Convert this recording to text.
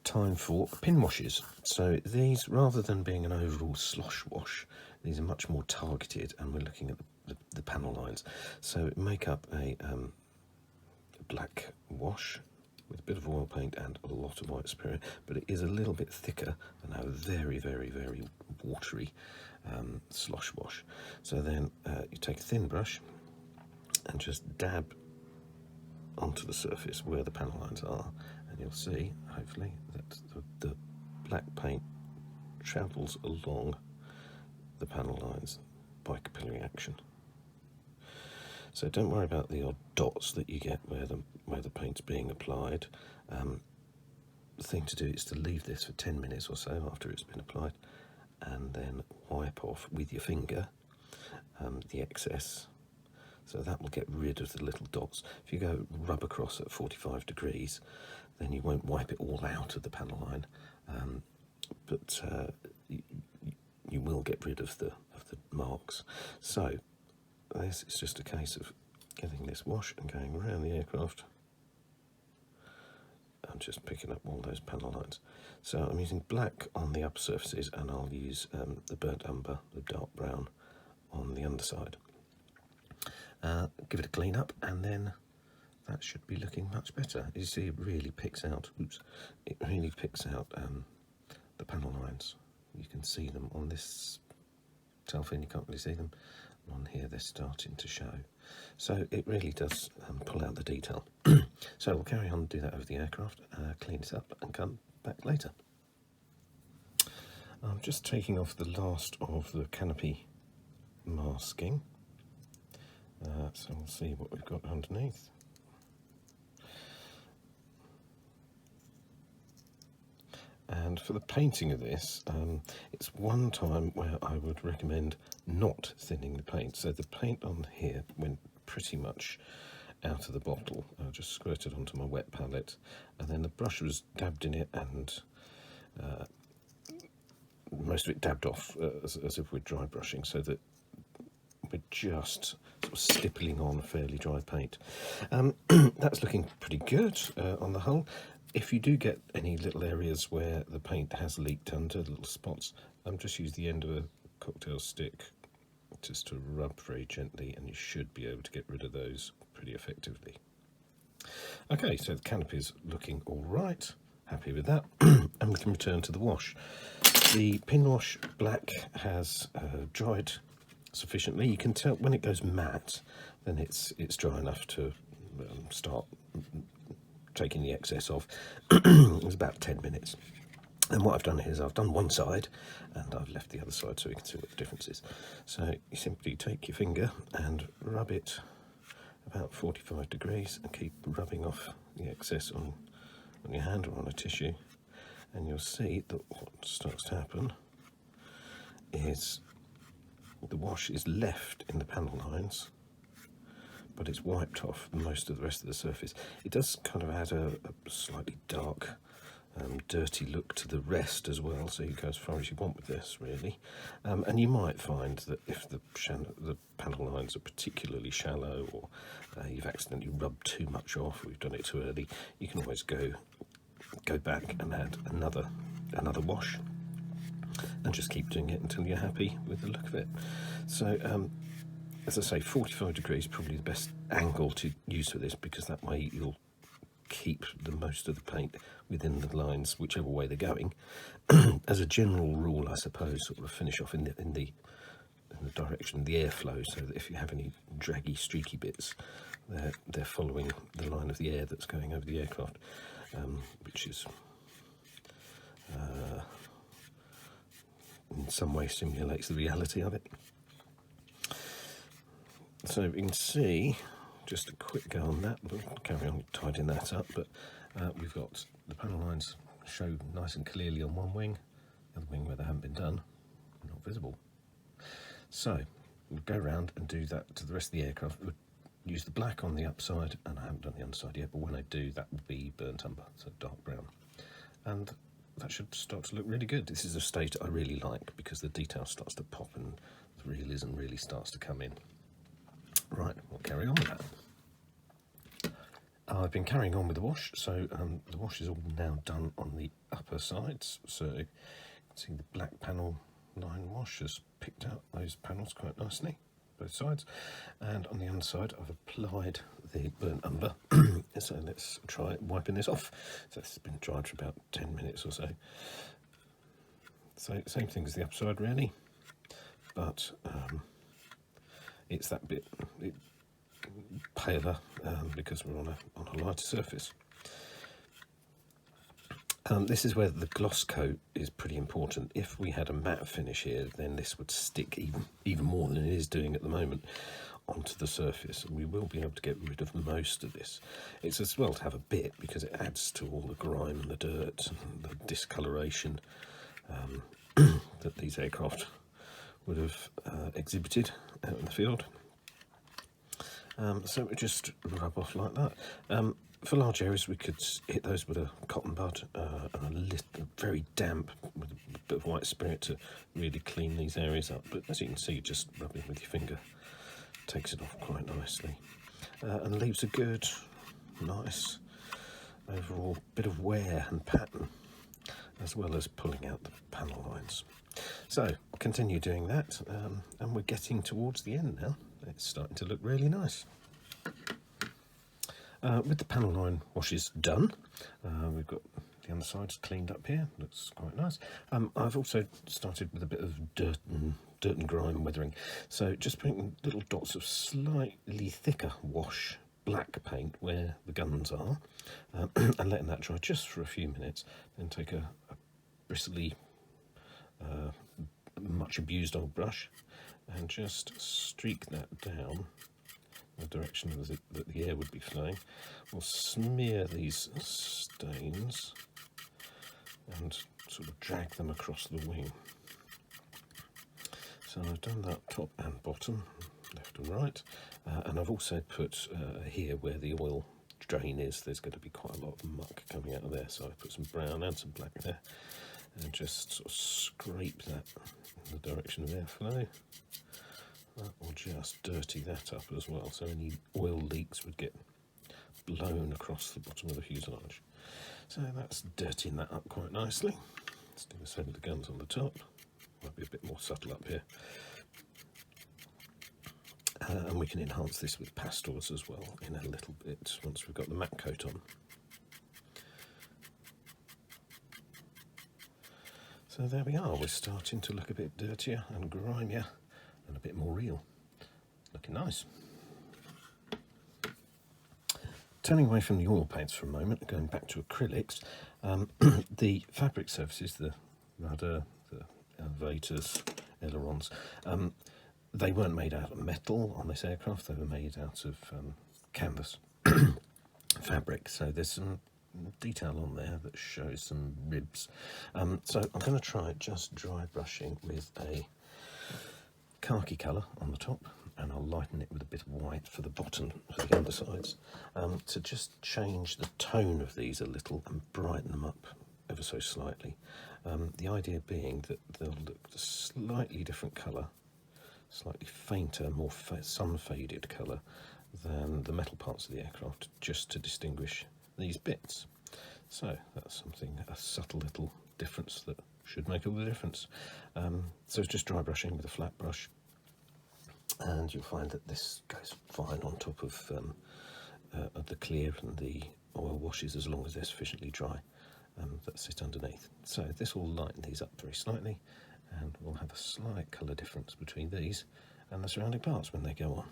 time for pin washes. So these, rather than being an overall slosh wash, these are much more targeted, and we're looking at the panel lines. So make up a black wash with a bit of oil paint and a lot of white spirit, but it is a little bit thicker than a very, very, very watery slosh wash. So then you take a thin brush and just dab onto the surface where the panel lines are, and you'll see, hopefully, that the black paint travels along the panel lines by capillary action. So don't worry about the odd dots that you get where the paint's being applied. The thing to do is to leave this for 10 minutes or so after it's been applied, and then wipe off with your finger the excess. So that will get rid of the little dots. If you go rub across at 45 degrees, then you won't wipe it all out of the panel line, but you will get rid of the marks. So this is just a case of getting this wash and going around the aircraft and just picking up all those panel lines. So I'm using black on the upper surfaces, and I'll use the burnt umber, the dark brown, on the underside. Give it a clean up, and then that should be looking much better. You see, it really picks out, it really picks out the panel lines. You can see them on this telephone, you can't really see them. On here they're starting to show. So it really does pull out the detail. So we'll carry on and do that over the aircraft, clean it up and come back later. I'm just taking off the last of the canopy masking. So we'll see what we've got underneath. And for the painting of this, it's one time where I would recommend not thinning the paint. So the paint on here went pretty much out of the bottle. I just squirted onto my wet palette, and then the brush was dabbed in it, and most of it dabbed off as if we're dry brushing, so that we're just sort of stippling on fairly dry paint. That's looking pretty good on the whole. If you do get any little areas where the paint has leaked under, little spots, just use the end of a cocktail stick just to rub very gently, and you should be able to get rid of those pretty effectively. Okay, so the canopy is looking all right, happy with that, and we can return to the wash. The pin wash black has dried sufficiently. You can tell when it goes matte, then it's dry enough to start taking the excess off. It was about 10 minutes. And what I've done here is I've done one side and I've left the other side so we can see what the difference is. So you simply take your finger and rub it about 45 degrees and keep rubbing off the excess on your hand or on a tissue, and you'll see that what starts to happen is the wash is left in the panel lines, but it's wiped off most of the rest of the surface. It does kind of add a slightly dark, dirty look to the rest as well, so you go as far as you want with this, really. And you might find that if the panel lines are particularly shallow, or you've accidentally rubbed too much off, or you've done it too early, you can always go back and add another wash, and just keep doing it until you're happy with the look of it. So as I say, 45 degrees is probably the best angle to use for this, because that way you'll keep the most of the paint within the lines, whichever way they're going. As a general rule, I suppose, sort of finish off in the direction of the airflow, so that if you have any draggy, streaky bits, they're following the line of the air that's going over the aircraft, which is in some way simulates the reality of it. So you can see, just a quick go on that, we'll carry on tidying that up, but we've got the panel lines show nice and clearly on one wing, the other wing where they haven't been done, not visible. So we'll go around and do that to the rest of the aircraft. We'll use the black on the upside, and I haven't done the underside yet, but when I do, that will be burnt umber, so dark brown. And that should start to look really good. This is a stage I really like, because the detail starts to pop and the realism really starts to come in. Right, we'll carry on with that. I've been carrying on with the wash, so the wash is all now done on the upper sides. So you can see the black panel line wash has picked out those panels quite nicely, both sides. And on the underside, I've applied the burnt umber. So let's try wiping this off. So it's been dried for about 10 minutes or so. So same thing as the upside really, but it's that bit paler because we're on a lighter surface. This is where the gloss coat is pretty important. If we had a matte finish here, then this would stick even more than it is doing at the moment onto the surface, and we will be able to get rid of most of this. It's as well to have a bit because it adds to all the grime and the dirt and the discoloration that these aircraft would have exhibited out in the field. So we just rub off like that. For large areas, we could hit those with a cotton bud and a very damp with a bit of white spirit to really clean these areas up. But as you can see, just rubbing with your finger takes it off quite nicely and leaves a good, nice overall bit of wear and pattern, as well as pulling out the panel lines. So continue doing that, and we're getting towards the end now. It's starting to look really nice. With the panel line washes done, we've got the undersides cleaned up here, looks quite nice. I've also started with a bit of dirt and grime weathering, so just putting little dots of slightly thicker wash black paint where the guns are, and letting that dry just for a few minutes. Then take a bristly, much abused old brush and just streak that down the direction that the air would be flowing. We'll smear these stains and sort of drag them across the wing. So I've done that top and bottom, left and right, and I've also put here where the oil drain is, there's going to be quite a lot of muck coming out of there, so I put some brown and some black there and just sort of scrape that in the direction of airflow. That will just dirty that up as well, so any oil leaks would get blown across the bottom of the fuselage. So that's dirtying that up quite nicely. Let's do the same with the guns on the top. Might be a bit more subtle up here. And we can enhance this with pastels as well in a little bit once we've got the matte coat on. So there we are, we're starting to look a bit dirtier and grimier and a bit more real. Looking nice. Turning away from the oil paints for a moment, going back to acrylics, the fabric surfaces, the rudder, the elevators, ailerons, they weren't made out of metal on this aircraft, they were made out of canvas fabric, so there's some detail on there that shows some ribs. So I'm going to try just dry brushing with a khaki colour on the top, and I'll lighten it with a bit of white for the bottom, for the undersides, to just change the tone of these a little and brighten them up ever so slightly. The idea being that they'll look a slightly different colour, slightly fainter, more sun-faded colour than the metal parts of the aircraft, just to distinguish these bits. So that's something, a subtle little difference that should make all the difference. So it's just dry brushing with a flat brush, and you'll find that this goes fine on top of the clear and the oil washes, as long as they're sufficiently dry that sit underneath. So this will lighten these up very slightly, and we'll have a slight colour difference between these and the surrounding parts when they go on.